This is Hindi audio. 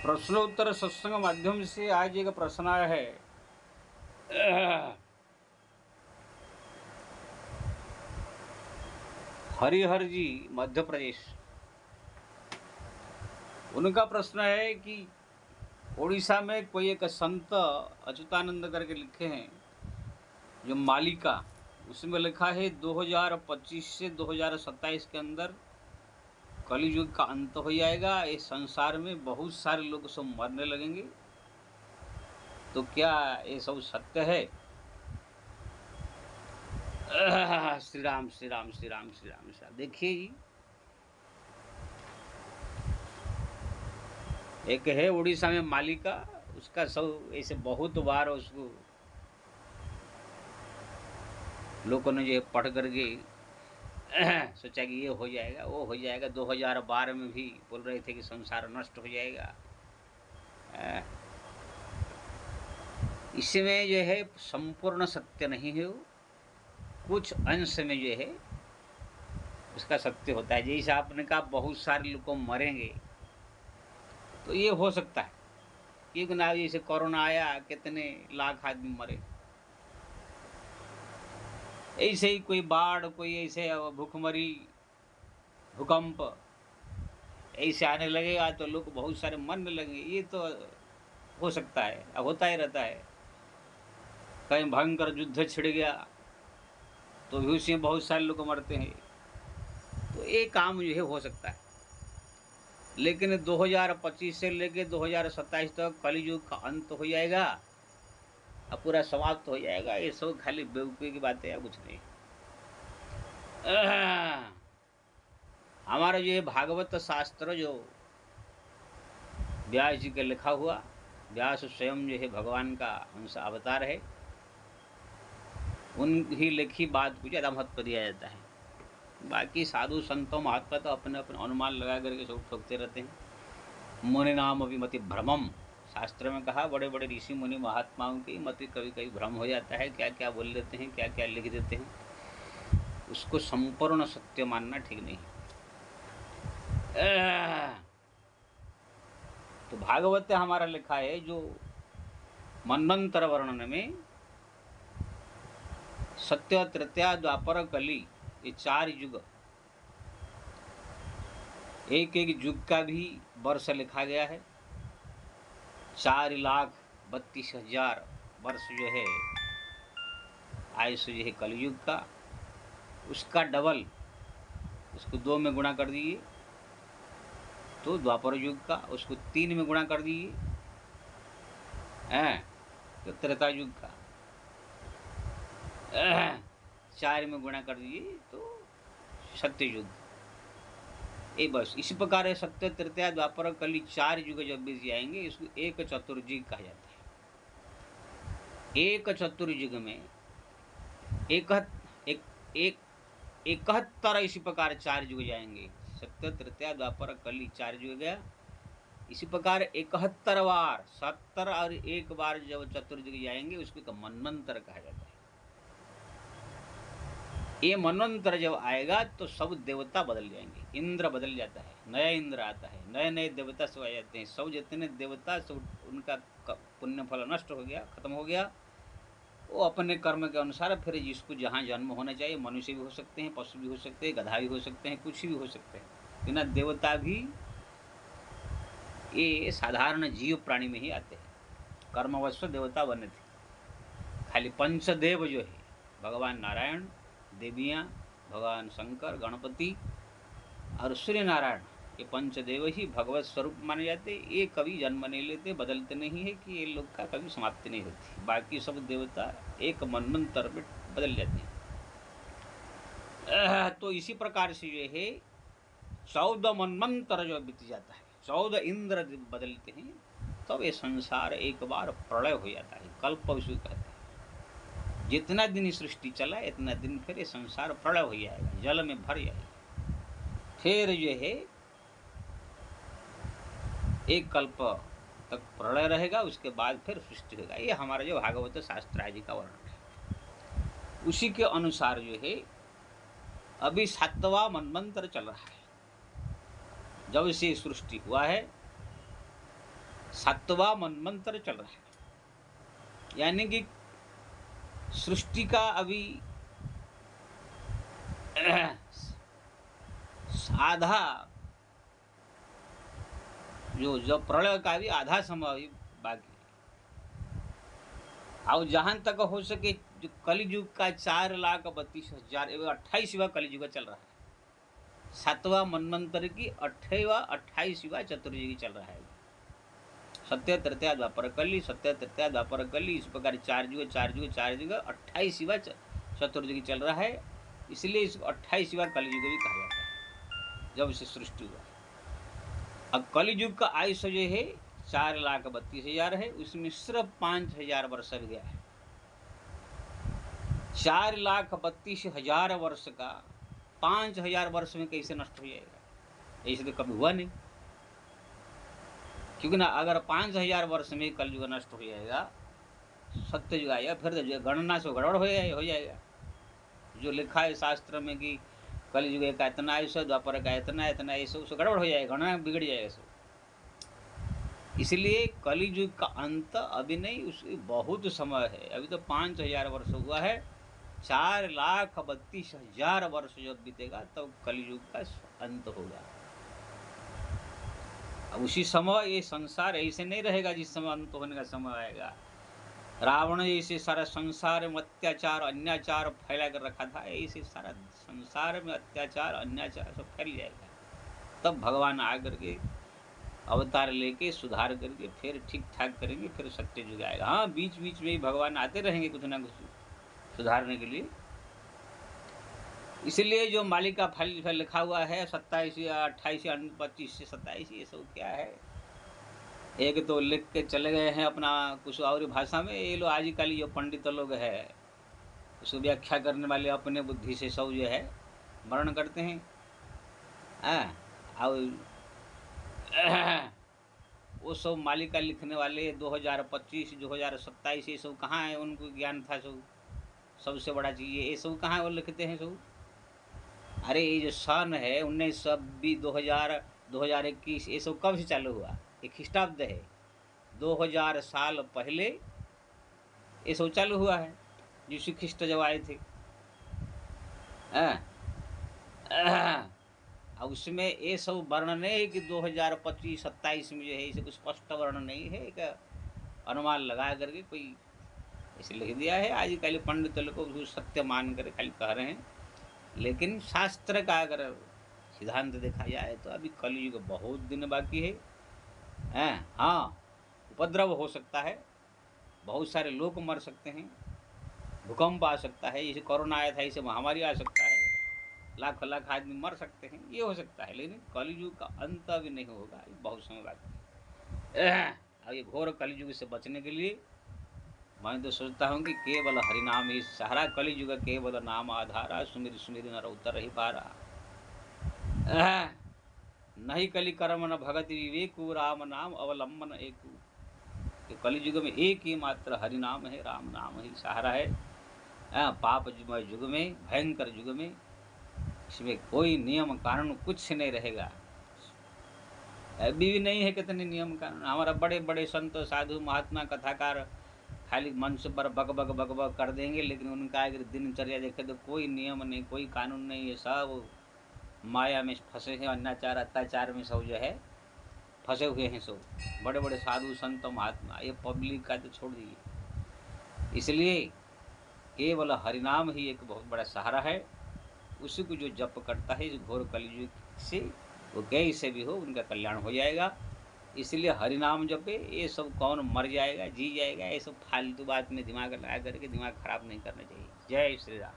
प्रश्नोत्तर सत्संग माध्यम से आज एक प्रश्न आया है। हरिहर जी, मध्य प्रदेश। उनका प्रश्न है कि उड़ीसा में कोई एक संत अच्युतानंद करके लिखे हैं, जो मालिका, उसमें लिखा है 2025 से 2027 के अंदर कलयुग का अंत हो जाएगा। इस संसार में बहुत सारे लोग सब मरने लगेंगे। तो क्या ये सब सत्य है? श्री राम श्री राम श्री राम श्री राम श्री राम। देखिए जी, एक है उड़ीसा में मालिका, उसका सब ऐसे बहुत बार उसको लोगों ने जो है पढ़ करके सोचा कि ये हो जाएगा वो हो जाएगा। 2012 में भी बोल रहे थे कि संसार नष्ट हो जाएगा। इसमें जो है संपूर्ण सत्य नहीं है, वो कुछ अंश में जो है उसका सत्य होता है। जैसे आपने कहा बहुत सारे लोग मरेंगे, तो ये हो सकता है, क्योंकि ना जैसे कोरोना आया कितने लाख आदमी मरे, ऐसे ही कोई बाढ़, कोई ऐसे भूखमरी, भूकंप ऐसे आने लगेगा तो लोग बहुत सारे मरने लगेंगे। ये तो हो सकता है, अब होता ही रहता है। कहीं भयंकर युद्ध छिड़ गया तो भी उसमें बहुत सारे लोग मरते हैं। तो ये काम जो है हो सकता है, लेकिन 2025 से लेकर 2027 तक कलयुग का अंत हो जाएगा, अब पूरा समाप्त हो जाएगा, ये सब खाली बेवकूफ़ी की बातें है, कुछ नहीं। हमारा जो ये भागवत शास्त्र जो व्यास जी का लिखा हुआ, व्यास स्वयं जो है भगवान का अंश अवतार है, उनकी लिखी बात को ज़्यादा महत्व दिया जाता है। बाकी साधु संतों महात्मा तो अपने अपने अनुमान लगा करके सब ठोकते रहते हैं। मुनि नाम अभिमति भ्रमम, शास्त्र में कहा बड़े बड़े ऋषि मुनि महात्माओं की मति कभी कभी भ्रम हो जाता है, क्या क्या बोल देते हैं, क्या क्या लिख देते हैं। उसको संपूर्ण सत्य मानना ठीक नहीं। तो भागवत हमारा लिखा है जो मनवंतर वर्णन में सत्य, त्रेता, द्वापर, कली, ये 4 युग, एक एक युग का भी वर्ष लिखा गया है। 4,32,000 वर्ष जो है आयुष जो है कलयुग का, उसका डबल, उसको 2 में गुणा कर दीजिए तो द्वापर युग का, उसको 3 में गुणा कर दीजिए तो त्रेता युग का, 4 में गुणा कर दीजिए तो सत्य युग। ये बस इसी प्रकार है, सत्य, त्रेता, द्वापर, कली 4 युग जब बीत जाएंगे, इसको एक चतुर्युग कहा जाता है। एक चतुर्युग में 71 इसी प्रकार 4 युग जाएंगे। सत्य, त्रेता, द्वापर, कली 4 युग गया। इसी प्रकार 71 बार, 70 और 1 बार जब चतुर्युग जाएंगे, उसको मनवंतर कहा जाता है। ये मनवंतर जब आएगा तो सब देवता बदल जाएंगे, इंद्र बदल जाता है, नया इंद्र आता है, नए नए देवता सब आ जाते हैं। सब जितने देवता सब उनका पुण्य फल नष्ट हो गया, खत्म हो गया। वो अपने कर्म के अनुसार फिर जिसको जहाँ जन्म होना चाहिए, मनुष्य भी हो सकते हैं, पशु भी हो सकते हैं, गधा भी हो सकते हैं, कुछ भी हो सकते हैं, बिना देवता भी ये साधारण जीव प्राणी में ही आते हैं। कर्मवश देवता बने थे। खाली पंचदेव जो है भगवान नारायण, देवियाँ, भगवान शंकर, गणपति और सूर्य नारायण, ये पंचदेव ही भगवत स्वरूप माने जाते। ये कभी जन्म नहीं लेते, बदलते नहीं है कि ये लोग का कभी समाप्ति नहीं होती। बाकी सब देवता एक मनवंतर में बदल जाते हैं। तो इसी प्रकार से जो है 14 मनवंतर जो बीत जाता है, 14 इंद्र बदलते हैं, तब ये संसार एक बार प्रलय हो जाता है, कल्प उसको कहते हैं। जितना दिन सृष्टि चला इतना दिन फिर ये संसार प्रलय हो जाएगा, जल में भर जाएगा। फिर जो है एक कल्प तक प्रलय रहेगा, उसके बाद फिर सृष्टि होगा। ये हमारा जो भागवत शास्त्र आदि का वर्णन है, उसी के अनुसार जो है अभी 7वां मनवंतर चल रहा है। जब से सृष्टि हुआ है सातवां मनमंत्र चल रहा है, यानी कि सृष्टि का अभी आधा जो प्रलय का भी आधा समय अभी बाकी है। और जहां तक हो सके जो कलियुग का 4,32,000 28वां कलियुग चल रहा है, सातवां मनमंत्र की 28वां चतुर्युगी चल रहा है। सत्य तृतीया द्वापर कली, सत्य तृतीया द्वापर कली, इस प्रकार 4 युग 28वां चतुर्युगी चल रहा है। इसलिए इसको 28वां कलियुग भी कहा जाता है, जब से सृष्टि हुआ। अब कलियुग का आयुष्य जो है 4,32,000 है, उसमें सिर्फ 5,000 वर्ष गया है। 4,32,000 वर्ष का 5,000 वर्ष में कैसे नष्ट हो जाएगा? ऐसे तो कभी हुआ नहीं, क्योंकि ना अगर 5,000 वर्ष में कलयुग नष्ट हो जाएगा, सत्य युग आएगा, फिर जो गणना से गड़बड़ हो जाएगा। जो लिखा है शास्त्र में कि कलयुग का इतना आयुष्य, द्वापर का इतना ऐसे उससे गड़बड़ हो जाएगा, गणना बिगड़ जाएगा सब। इसलिए कलियुग का अंत अभी नहीं, उसकी बहुत समय है। अभी तो 5,000 वर्ष हुआ है, 4,32,000 वर्ष जब बीतेगा तब तो कलियुग का अंत होगा। अब उसी समय ये संसार ऐसे नहीं रहेगा जिस समय अंत होने का समय आएगा। रावण ऐसे सारा संसार में अत्याचार अन्याचार फैला कर रखा था, ऐसे सारा संसार में अत्याचार अन्याचार सब फैल जाएगा। तब भगवान आकर के अवतार लेके सुधार करके फिर ठीक ठाक करेंगे, फिर सत्य युग आएगा। हाँ, बीच बीच में ही भगवान आते रहेंगे कुछ ना कुछ सुधारने के लिए। इसलिए जो मालिका फल लिखा हुआ है 27 या 28 या 25 से 27, ये सब क्या है? एक तो लिख के चले गए हैं अपना कुछ और भाषा में। ये लोग आजकल जो पंडित लोग है, उसको व्याख्या करने वाले अपने बुद्धि से सब जो है वर्णन करते हैं। और वो सब मालिका लिखने वाले 2025 2027 ये सब कहाँ है? उनको ज्ञान था सब, सबसे बड़ा चीज़ ये सब कहाँ वो लिखते हैं सब? अरे ये जो सन है 1920 2021 ये सब कब से चालू हुआ? ये ख्रीष्टाब्द है, 2000 साल पहले ये सब चालू हुआ है, यीशु ख्रिस्ट जब आए थे। और उसमें ये सब वर्णन नहीं है कि 2025-27 में जो है इसे कुछ स्पष्ट वर्णन नहीं है, एक अनुमान लगा करके कोई ऐसे लिख दिया है। आजकल पंडित लोग को सत्य मान कर खाली कह रहे हैं, लेकिन शास्त्र का अगर सिद्धांत देखा जाए तो अभी कलयुग बहुत दिन बाकी है। हाँ, उपद्रव हो सकता है, बहुत सारे लोग मर सकते हैं, भूकंप आ सकता है, जैसे कोरोना आया था ऐसे महामारी आ सकता है, लाख लाख आदमी मर सकते हैं, ये हो सकता है। लेकिन कलयुग का अंत अभी नहीं होगा, बहुत समय बाकी है। अब ये घोर कलयुग से बचने के लिए मैं तो सोचता हूँ कि केवल हरिनाम ही सहारा, कलयुग केवल नाम आधारा, सुमिर सुमिर नर उतर ही पारा। नहीं कलि कर्म न भगति विवेकु, राम नाम अवलंबन एकु। कलयुग में एक ही मात्र हरिनाम है, राम नाम ही सहारा है। पाप युग में, भयंकर युग में, इसमें कोई नियम कानून कुछ नहीं रहेगा। अभी भी नहीं है कितने नियम कानून। हमारा बड़े बड़े संत साधु महात्मा कथाकार खाली मंच पर बक बक बक बक कर देंगे, लेकिन उनका अगर दिनचर्या देखे तो कोई नियम नहीं, कोई कानून नहीं है। सब माया में फंसे हैं, अन्याचार अत्याचार में सब जो है फंसे हुए हैं सब बड़े बड़े साधु संत महात्मा। ये पब्लिक का तो छोड़ दीजिए। इसलिए केवल हरिनाम ही एक बहुत बड़ा सहारा है। उसी को जो जप करता है इस घोर कलयुग से, वो कैसे भी हो उनका कल्याण हो जाएगा। इसलिए हरिनाम जपे। ये सब कौन मर जाएगा जी जाएगा, ये सब फालतू बात में दिमाग लगा करके दिमाग खराब नहीं करना चाहिए। जय श्री राम।